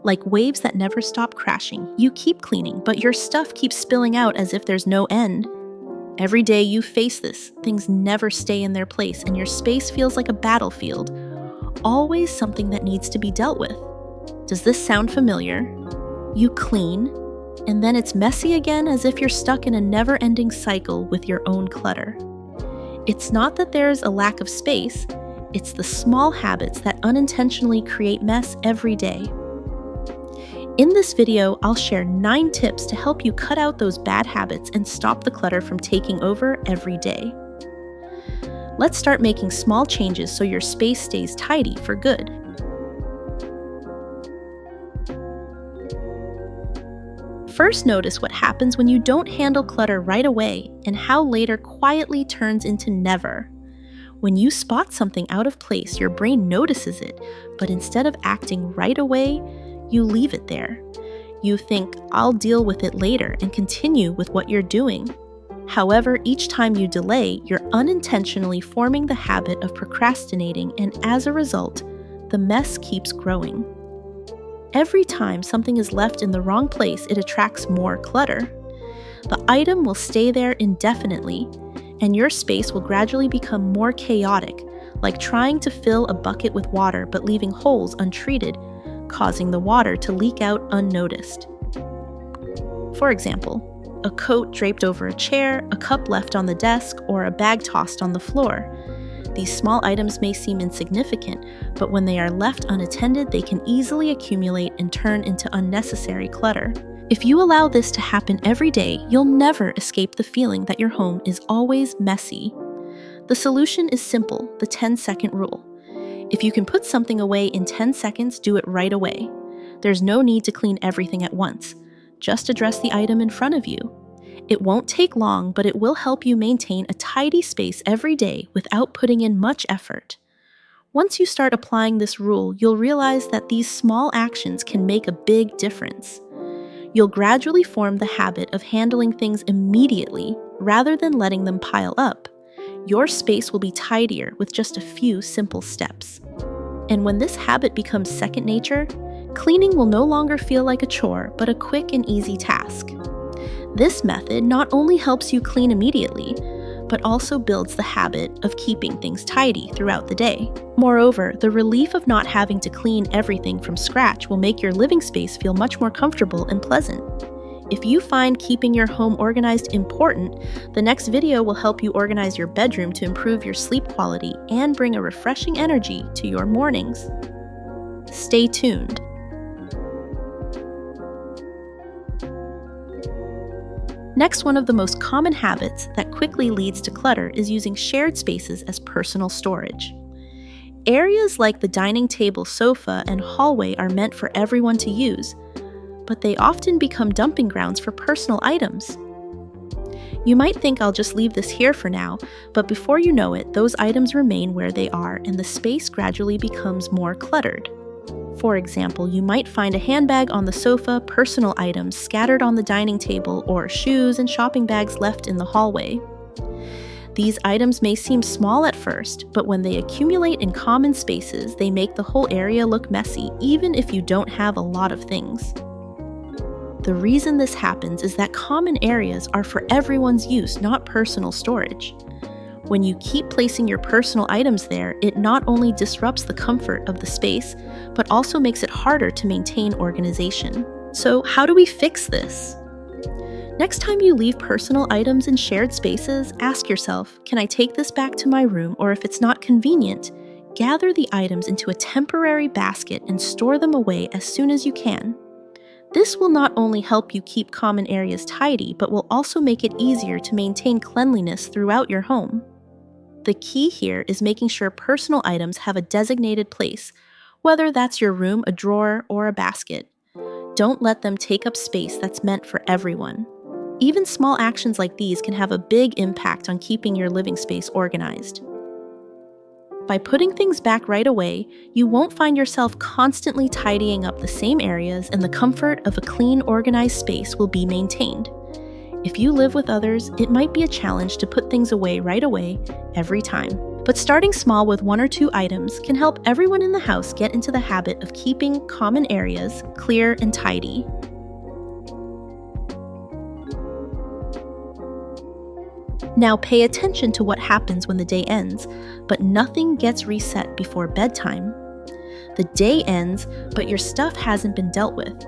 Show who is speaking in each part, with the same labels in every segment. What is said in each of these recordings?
Speaker 1: Like waves that never stop crashing, you keep cleaning, but your stuff keeps spilling out as if there's no end. Every day you face this, things never stay in their place and your space feels like a battlefield. Always something that needs to be dealt with. Does this sound familiar? You clean, and then it's messy again as if you're stuck in a never-ending cycle with your own clutter. It's not that there's a lack of space, it's the small habits that unintentionally create mess every day. In this video, I'll share 9 tips to help you cut out those bad habits and stop the clutter from taking over every day. Let's start making small changes so your space stays tidy for good. First, notice what happens when you don't handle clutter right away and how later quietly turns into never. When you spot something out of place, your brain notices it, but instead of acting right away, you leave it there. You think, I'll deal with it later and continue with what you're doing. However, each time you delay, you're unintentionally forming the habit of procrastinating, and as a result, the mess keeps growing. Every time something is left in the wrong place, it attracts more clutter. The item will stay there indefinitely, and your space will gradually become more chaotic, like trying to fill a bucket with water but leaving holes untreated, causing the water to leak out unnoticed. For example, a coat draped over a chair, a cup left on the desk, or a bag tossed on the floor. These small items may seem insignificant, but when they are left unattended, they can easily accumulate and turn into unnecessary clutter. If you allow this to happen every day, you'll never escape the feeling that your home is always messy. The solution is simple, the 10-second rule. If you can put something away in 10 seconds, do it right away. There's no need to clean everything at once. Just address the item in front of you. It won't take long, but it will help you maintain a tidy space every day without putting in much effort. Once you start applying this rule, you'll realize that these small actions can make a big difference. You'll gradually form the habit of handling things immediately rather than letting them pile up. Your space will be tidier with just a few simple steps. And when this habit becomes second nature, cleaning will no longer feel like a chore, but a quick and easy task. This method not only helps you clean immediately, but also builds the habit of keeping things tidy throughout the day. Moreover, the relief of not having to clean everything from scratch will make your living space feel much more comfortable and pleasant. If you find keeping your home organized important, the next video will help you organize your bedroom to improve your sleep quality and bring a refreshing energy to your mornings. Stay tuned. Next, one of the most common habits that quickly leads to clutter is using shared spaces as personal storage. Areas like the dining table, sofa, and hallway are meant for everyone to use, but they often become dumping grounds for personal items. You might think I'll just leave this here for now, but before you know it, those items remain where they are and the space gradually becomes more cluttered. For example, you might find a handbag on the sofa, personal items scattered on the dining table, or shoes and shopping bags left in the hallway. These items may seem small at first, but when they accumulate in common spaces, they make the whole area look messy, even if you don't have a lot of things. The reason this happens is that common areas are for everyone's use, not personal storage. When you keep placing your personal items there, it not only disrupts the comfort of the space, but also makes it harder to maintain organization. So, how do we fix this? Next time you leave personal items in shared spaces, ask yourself, can I take this back to my room? Or if it's not convenient, gather the items into a temporary basket and store them away as soon as you can. This will not only help you keep common areas tidy, but will also make it easier to maintain cleanliness throughout your home. The key here is making sure personal items have a designated place, whether that's your room, a drawer, or a basket. Don't let them take up space that's meant for everyone. Even small actions like these can have a big impact on keeping your living space organized. By putting things back right away, you won't find yourself constantly tidying up the same areas, and the comfort of a clean, organized space will be maintained. If you live with others, it might be a challenge to put things away right away every time. But starting small with 1 or 2 items can help everyone in the house get into the habit of keeping common areas clear and tidy. Now pay attention to what happens when the day ends, but nothing gets reset before bedtime. The day ends, but your stuff hasn't been dealt with.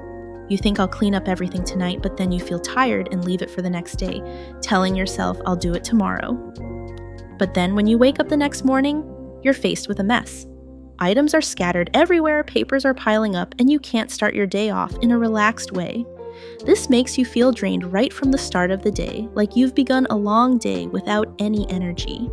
Speaker 1: You think I'll clean up everything tonight, but then you feel tired and leave it for the next day, telling yourself I'll do it tomorrow. But then when you wake up the next morning, you're faced with a mess. Items are scattered everywhere, papers are piling up, and you can't start your day off in a relaxed way. This makes you feel drained right from the start of the day, like you've begun a long day without any energy.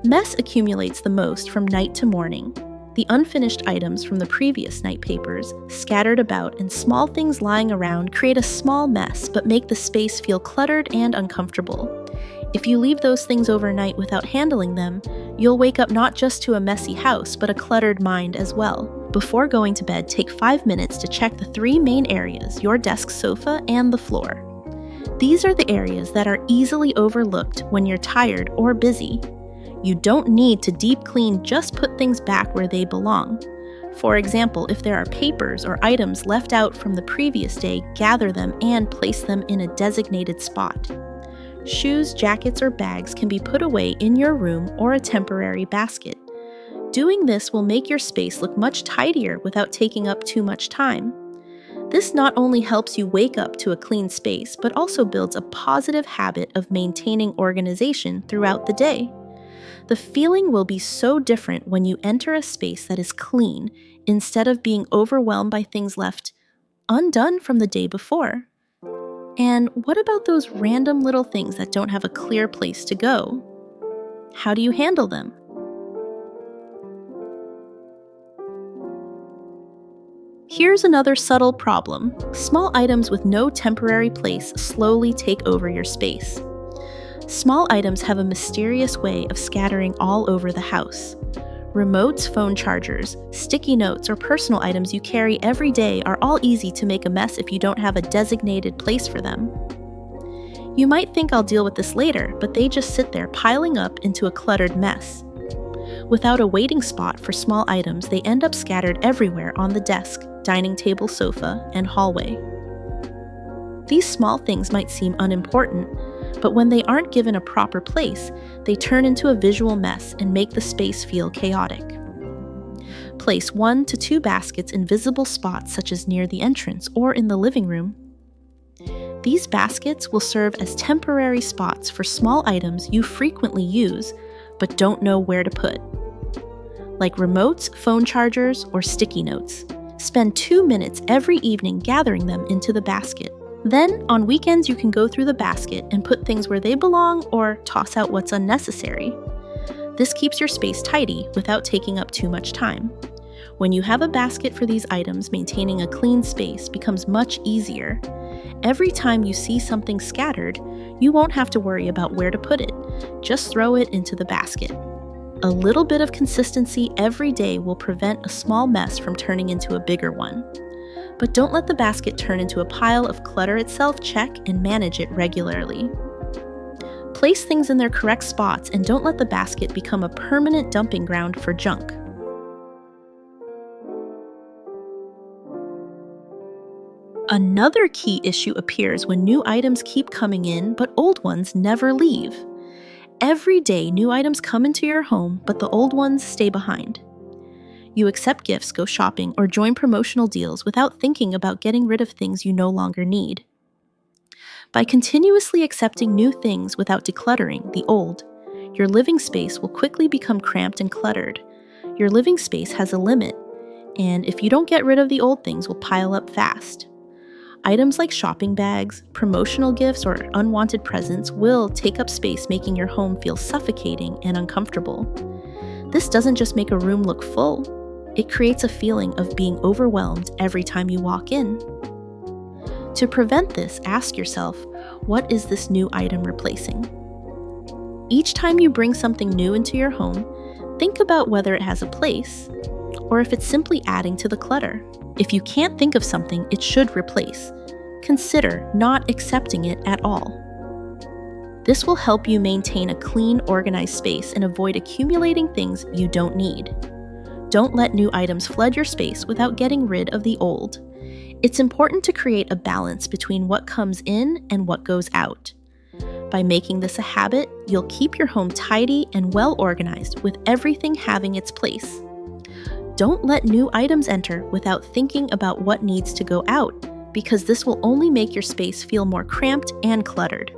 Speaker 1: Mess accumulates the most from night to morning. The unfinished items from the previous night papers, scattered about, and small things lying around create a small mess but make the space feel cluttered and uncomfortable. If you leave those things overnight without handling them, you'll wake up not just to a messy house, but a cluttered mind as well. Before going to bed, take 5 minutes to check the 3 main areas: your desk, sofa, and the floor. These are the areas that are easily overlooked when you're tired or busy. You don't need to deep clean, just put things back where they belong. For example, if there are papers or items left out from the previous day, gather them and place them in a designated spot. Shoes, jackets, or bags can be put away in your room or a temporary basket. Doing this will make your space look much tidier without taking up too much time. This not only helps you wake up to a clean space, but also builds a positive habit of maintaining organization throughout the day. The feeling will be so different when you enter a space that is clean, instead of being overwhelmed by things left undone from the day before. And what about those random little things that don't have a clear place to go? How do you handle them? Here's another subtle problem. Small items with no temporary place slowly take over your space. Small items have a mysterious way of scattering all over the house. Remotes, phone chargers, sticky notes, or personal items you carry every day are all easy to make a mess if you don't have a designated place for them. You might think I'll deal with this later, but they just sit there piling up into a cluttered mess. Without a waiting spot for small items, they end up scattered everywhere on the desk, dining table, sofa, and hallway. These small things might seem unimportant, but when they aren't given a proper place, they turn into a visual mess and make the space feel chaotic. Place 1 to 2 baskets in visible spots such as near the entrance or in the living room. These baskets will serve as temporary spots for small items you frequently use but don't know where to put, like remotes, phone chargers, or sticky notes. Spend 2 minutes every evening gathering them into the basket. Then, on weekends, you can go through the basket and put things where they belong or toss out what's unnecessary. This keeps your space tidy without taking up too much time. When you have a basket for these items, maintaining a clean space becomes much easier. Every time you see something scattered, you won't have to worry about where to put it. Just throw it into the basket. A little bit of consistency every day will prevent a small mess from turning into a bigger one. But don't let the basket turn into a pile of clutter itself. Check and manage it regularly. Place things in their correct spots and don't let the basket become a permanent dumping ground for junk. Another key issue appears when new items keep coming in, but old ones never leave. Every day, new items come into your home, but the old ones stay behind. You accept gifts, go shopping, or join promotional deals without thinking about getting rid of things you no longer need. By continuously accepting new things without decluttering the old, your living space will quickly become cramped and cluttered. Your living space has a limit, and if you don't get rid of the old things, will pile up fast. Items like shopping bags, promotional gifts, or unwanted presents will take up space, making your home feel suffocating and uncomfortable. This doesn't just make a room look full, it creates a feeling of being overwhelmed every time you walk in. To prevent this, ask yourself, what is this new item replacing? Each time you bring something new into your home, think about whether it has a place, or if it's simply adding to the clutter. If you can't think of something it should replace, consider not accepting it at all. This will help you maintain a clean, organized space and avoid accumulating things you don't need. Don't let new items flood your space without getting rid of the old. It's important to create a balance between what comes in and what goes out. By making this a habit, you'll keep your home tidy and well organized with everything having its place. Don't let new items enter without thinking about what needs to go out, because this will only make your space feel more cramped and cluttered.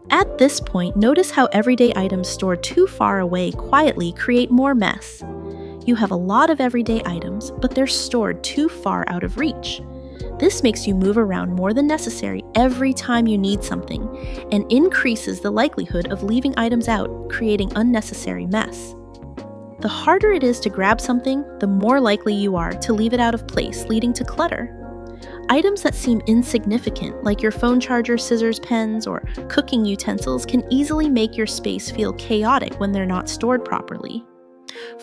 Speaker 1: At this point, notice how everyday items stored too far away quietly create more mess. You have a lot of everyday items, but they're stored too far out of reach. This makes you move around more than necessary every time you need something, and increases the likelihood of leaving items out, creating unnecessary mess. The harder it is to grab something, the more likely you are to leave it out of place, leading to clutter. Items that seem insignificant, like your phone charger, scissors, pens, or cooking utensils, can easily make your space feel chaotic when they're not stored properly.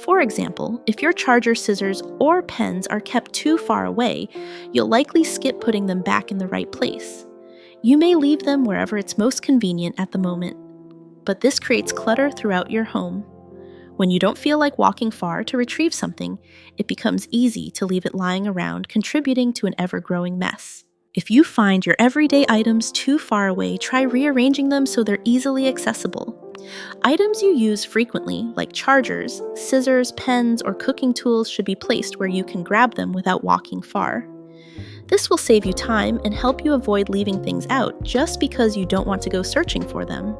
Speaker 1: For example, if your charger, scissors, or pens are kept too far away, you'll likely skip putting them back in the right place. You may leave them wherever it's most convenient at the moment, but this creates clutter throughout your home. When you don't feel like walking far to retrieve something, it becomes easy to leave it lying around, contributing to an ever-growing mess. If you find your everyday items too far away, try rearranging them so they're easily accessible. Items you use frequently, like chargers, scissors, pens, or cooking tools, should be placed where you can grab them without walking far. This will save you time and help you avoid leaving things out just because you don't want to go searching for them.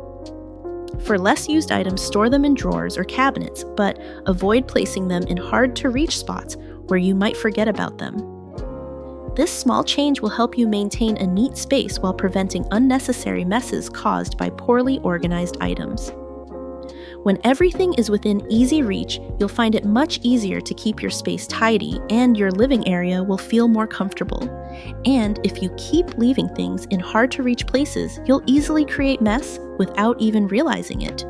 Speaker 1: For less used items, store them in drawers or cabinets, but avoid placing them in hard-to-reach spots where you might forget about them. This small change will help you maintain a neat space while preventing unnecessary messes caused by poorly organized items. When everything is within easy reach, you'll find it much easier to keep your space tidy, and your living area will feel more comfortable. And if you keep leaving things in hard-to-reach places, you'll easily create mess without even realizing it.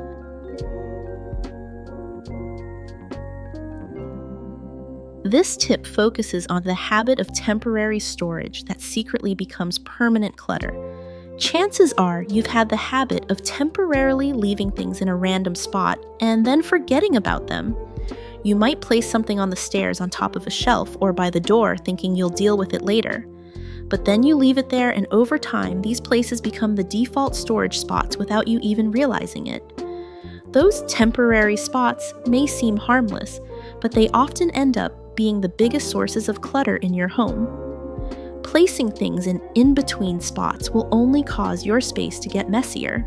Speaker 1: This tip focuses on the habit of temporary storage that secretly becomes permanent clutter. Chances are you've had the habit of temporarily leaving things in a random spot and then forgetting about them. You might place something on the stairs on top of a shelf or by the door thinking you'll deal with it later. But then you leave it there, and over time, these places become the default storage spots without you even realizing it. Those temporary spots may seem harmless, but they often end up being the biggest sources of clutter in your home. Placing things in in-between spots will only cause your space to get messier.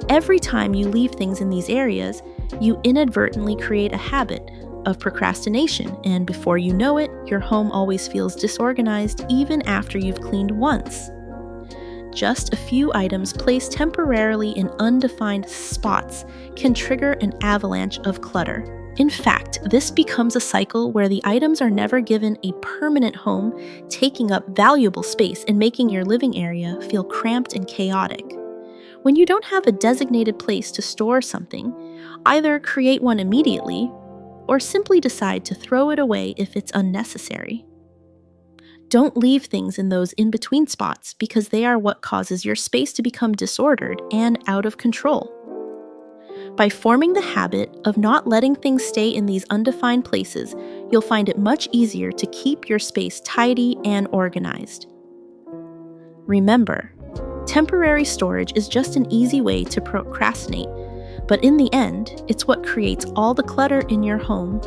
Speaker 1: Every time you leave things in these areas, you inadvertently create a habit of procrastination, and before you know it, your home always feels disorganized even after you've cleaned once. Just a few items placed temporarily in undefined spots can trigger an avalanche of clutter. In fact, this becomes a cycle where the items are never given a permanent home, taking up valuable space and making your living area feel cramped and chaotic. When you don't have a designated place to store something, either create one immediately or simply decide to throw it away if it's unnecessary. Don't leave things in those in-between spots, because they are what causes your space to become disordered and out of control. By forming the habit of not letting things stay in these undefined places, you'll find it much easier to keep your space tidy and organized. Remember, temporary storage is just an easy way to procrastinate, but in the end, it's what creates all the clutter in your home.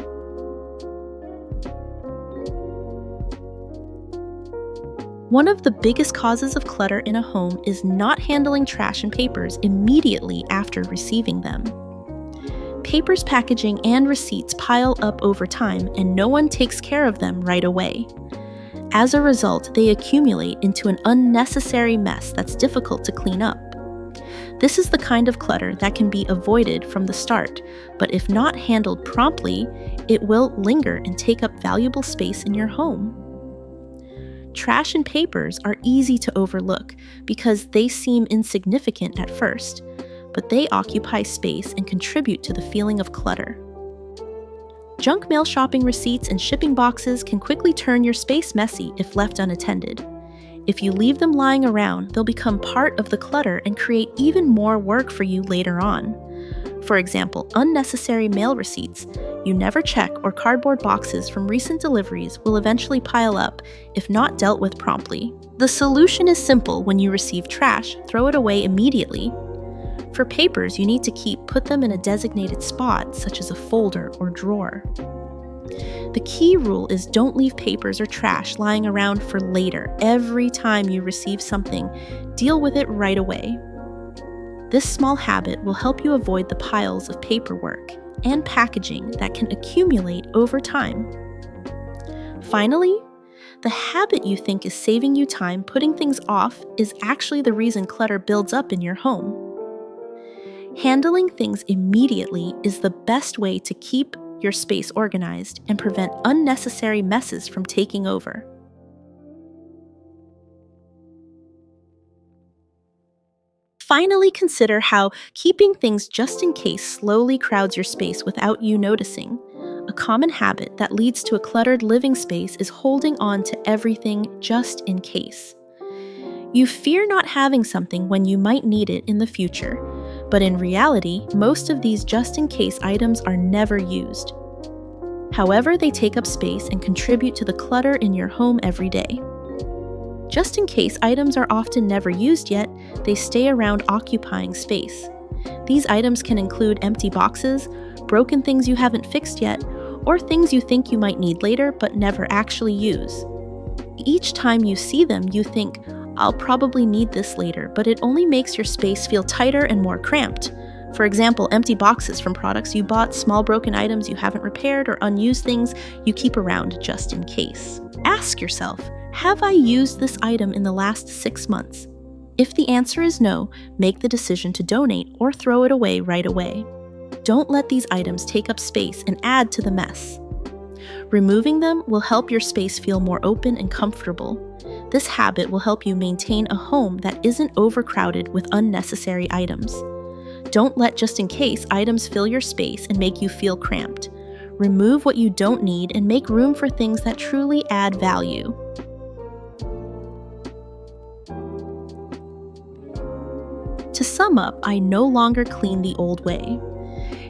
Speaker 1: One of the biggest causes of clutter in a home is not handling trash and papers immediately after receiving them. Papers, packaging, and receipts pile up over time, and no one takes care of them right away. As a result, they accumulate into an unnecessary mess that's difficult to clean up. This is the kind of clutter that can be avoided from the start, but if not handled promptly, it will linger and take up valuable space in your home. Trash and papers are easy to overlook because they seem insignificant at first, but they occupy space and contribute to the feeling of clutter. Junk mail, shopping receipts, and shipping boxes can quickly turn your space messy if left unattended. If you leave them lying around, they'll become part of the clutter and create even more work for you later on. For example, unnecessary mail receipts you never check or cardboard boxes from recent deliveries will eventually pile up if not dealt with promptly. The solution is simple. When you receive trash, throw it away immediately. For papers you need to keep, put them in a designated spot, such as a folder or drawer. The key rule is don't leave papers or trash lying around for later. Every time you receive something, deal with it right away. This small habit will help you avoid the piles of paperwork and packaging that can accumulate over time. Finally, the habit you think is saving you time putting things off is actually the reason clutter builds up in your home. Handling things immediately is the best way to keep your space organized and prevent unnecessary messes from taking over. Finally, consider how keeping things just in case slowly crowds your space without you noticing. A common habit that leads to a cluttered living space is holding on to everything just in case. You fear not having something when you might need it in the future, but in reality, most of these just-in-case items are never used. However, they take up space and contribute to the clutter in your home every day. Just-in-case items are often never used yet they stay around occupying space. These items can include empty boxes, broken things you haven't fixed yet, or things you think you might need later but never actually use. Each time you see them, you think, "I'll probably need this later," but it only makes your space feel tighter and more cramped. For example, empty boxes from products you bought, small broken items you haven't repaired, or unused things you keep around just in case. Ask yourself, have I used this item in the last 6 months? If the answer is no, make the decision to donate or throw it away right away. Don't let these items take up space and add to the mess. Removing them will help your space feel more open and comfortable. This habit will help you maintain a home that isn't overcrowded with unnecessary items. Don't let just-in-case items fill your space and make you feel cramped. Remove what you don't need and make room for things that truly add value. To sum up, I no longer clean the old way.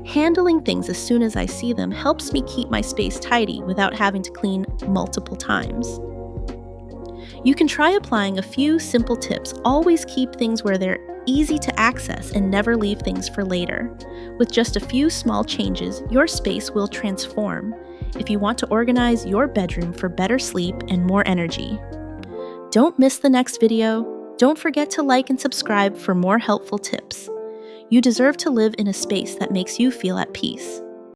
Speaker 1: Handling things as soon as I see them helps me keep my space tidy without having to clean multiple times. You can try applying a few simple tips. Always keep things where they're easy to access and never leave things for later. With just a few small changes, your space will transform if you want to organize your bedroom for better sleep and more energy. Don't miss the next video. Don't forget to like and subscribe for more helpful tips. You deserve to live in a space that makes you feel at peace.